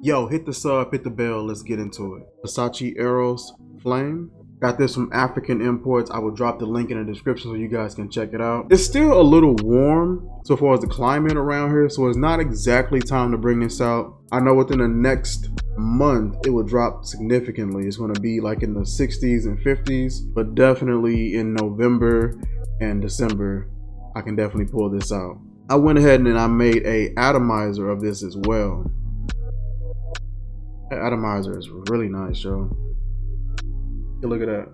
Yo, hit the sub, hit the bell, let's get into it. Versace Eros Flame. Got this from African Imports. I will drop the link in the description so you guys can check it out. It's still a little warm so far as the climate around here, so it's not exactly time to bring this out. I know within the next month it will drop significantly. It's going to be like in the 60s and 50s, but definitely in November and December I can definitely pull this out. I went ahead and I made a atomizer of this as well. That atomizer is really nice, yo. Look at that.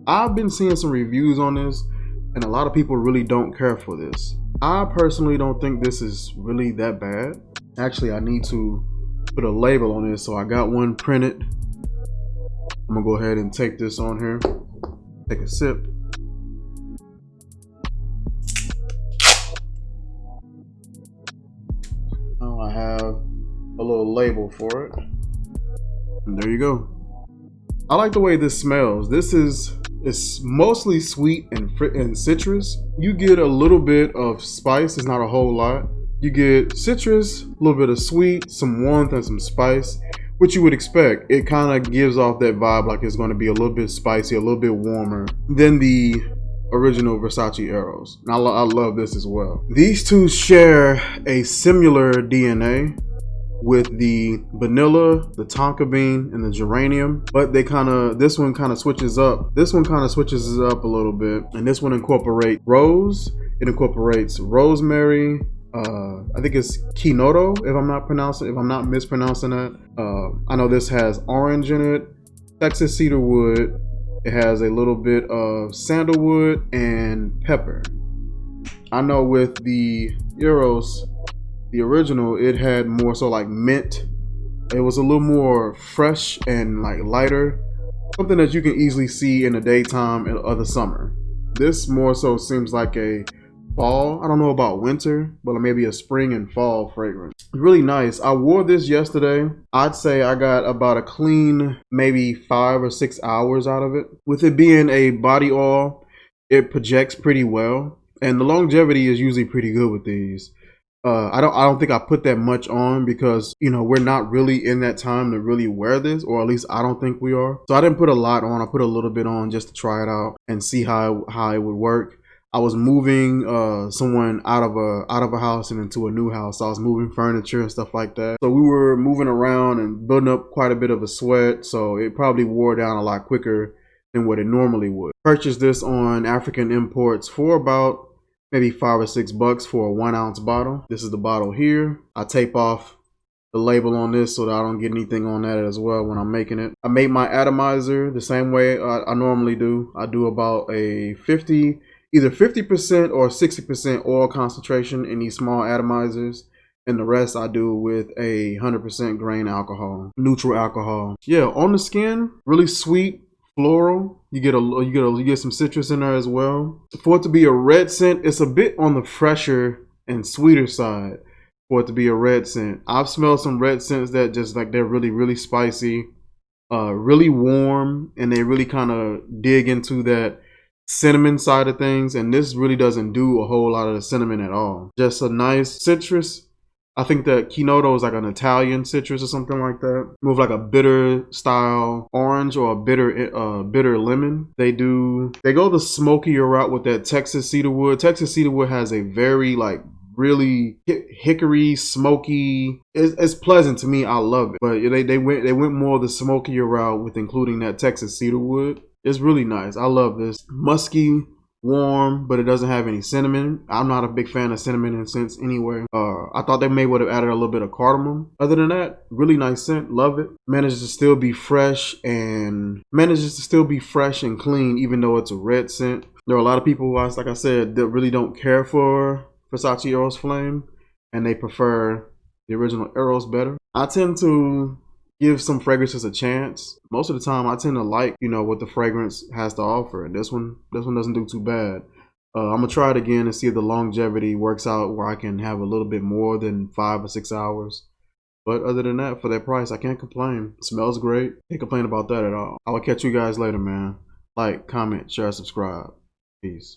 I've been seeing some reviews on this and a lot of people really don't care for this. I personally don't think this is really that bad. Actually, I need to put a label on this, so I got one printed. I'm gonna go ahead and take this on here. Take a sip. Now I have a little label for it. And there you go. I like the way this smells. It's mostly sweet and citrus. You get a little bit of spice. It's not a whole lot. You get citrus, a little bit of sweet, some warmth, and some spice, which you would expect. It kind of gives off that vibe like it's going to be a little bit spicy, a little bit warmer than the original Versace Eros. And I love this as well. These two share a similar DNA with the vanilla, the tonka bean, and the geranium, but this one kind of switches up. This one kind of switches up a little bit, and this one incorporates rose. It incorporates rosemary. I think it's kinoto, if I'm not mispronouncing that. I know this has orange in it, Texas cedar wood. It has a little bit of sandalwood and pepper. I know with the Eros, the original, it had more so like mint. It was a little more fresh and like lighter, something that you can easily see in the daytime of the summer. This more so seems like a fall. I don't know about winter, but maybe a spring and fall fragrance. Really nice. I wore this yesterday. I'd say I got about a clean maybe 5 or 6 hours out of it. With it being a body oil, it projects pretty well, and the longevity is usually pretty good with these. I don't think I put that much on because, you know, we're not really in that time to really wear this, or at least I don't think we are. So I didn't put a lot on. I put a little bit on just to try it out and see how it would work. I was moving someone out of a house and into a new house. I was moving furniture and stuff like that. So we were moving around and building up quite a bit of a sweat. So it probably wore down a lot quicker than what it normally would. Purchased this on African Imports for about maybe $5 or $6 for a 1 ounce bottle. This is the bottle here. I tape off the label on this so that I don't get anything on that as well when I'm making it. I made my atomizer the same way I normally do. I do about a either 50% or 60% oil concentration in these small atomizers, and the rest I do with a 100% grain alcohol, neutral alcohol. Yeah, on the skin, really sweet, floral. You get some citrus in there as well. For it to be a red scent, it's a bit on the fresher and sweeter side for it to be a red scent. I've smelled some red scents that just like they're really spicy, really warm, and they really kind of dig into that cinnamon side of things, and this really doesn't do a whole lot of the cinnamon at all. Just a nice citrus. I think that kinoto is like an Italian citrus or something like that. Move like a bitter style orange or a bitter lemon. They go the smokier route with that Texas cedar wood. Texas cedar wood has a very like really hickory, smoky. It's pleasant to me. I love it. But they went more of the smokier route with including that Texas cedar wood. It's really nice. I love this. Musky, warm, but it doesn't have any cinnamon. I'm not a big fan of cinnamon in scents anyway. I thought they may would have added a little bit of cardamom. Other than that, really nice scent. Love it. Manages to still be fresh and clean even though it's a red scent. There are a lot of people, like I said, that really don't care for Versace Eros Flame and they prefer the original Eros better. I tend to give some fragrances a chance. Most of the time I tend to like, you know, what the fragrance has to offer, and this one doesn't do too bad. I'm gonna try it again and see if the longevity works out where I can have a little bit more than 5 or 6 hours. But other than that, for that price, I can't complain. It smells great. Can't complain about that at all. I will catch you guys later, man. Like, comment, share, subscribe. Peace.